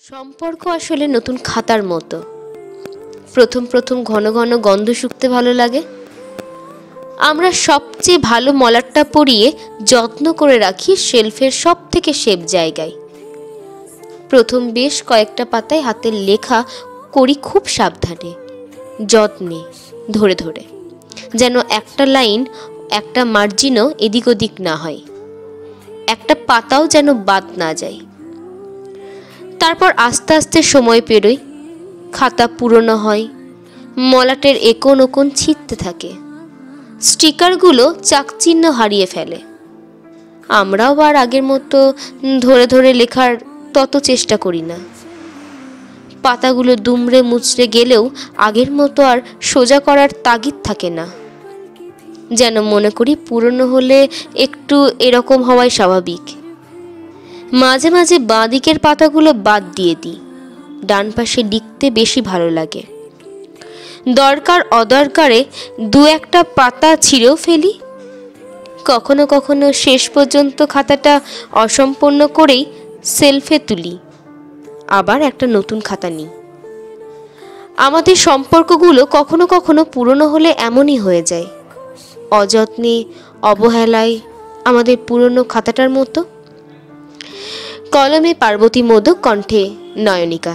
সম্পর্ক আসলে নতুন খাতার মতো। প্রথম প্রথম ঘন ঘন গন্ধ শুকতে ভালো লাগে। আমরা সবচেয়ে ভালো মলাটটা পরিয়ে যত্ন করে রাখি শেলফের সব থেকে সেফ জায়গায়। প্রথম বেশ কয়েকটা পাতায় হাতের লেখা করি খুব সাবধানে, যত্নে, ধরে ধরে, যেন একটা লাইন, একটা মার্জিনও এদিক ওদিক না হয়, একটা পাতাও যেন বাদ না যায়। তারপর আস্তে আস্তে সময় পেরোয়, খাতা পুরনো হয়, মলাটের একোন ওকোন ছিঁড়তে থাকে, স্টিকারগুলো চাকচিহ্ন হারিয়ে ফেলে। আমরাও আর আগের মতো ধরে ধরে লেখার তত চেষ্টা করি না। পাতাগুলো দুমড়ে মুচড়ে গেলেও আগের মতো আর সোজা করার তাগিদ থাকে না। যেন মনে করি পুরনো হলে একটু এরকম হওয়াই স্বাভাবিক। মাঝে মাঝে বাঁ দিকের পাতাগুলো বাদ দিয়ে দিই, ডান পাশে লিখতে বেশি ভালো লাগে। দরকার অদরকারে দু একটা পাতা ছিঁড়েও ফেলি। কখনো কখনো শেষ পর্যন্ত খাতাটা অসম্পূর্ণ করেই সেলফে তুলি, আবার একটা নতুন খাতা নিই। আমাদের সম্পর্কগুলো কখনো কখনো পুরনো হলে এমনই হয়ে যায়, অযত্নে, অবহেলায়, আমাদের পুরনো খাতাটার মতো। কলমে পার্বতী মোদক, কণ্ঠে নয়নিকা।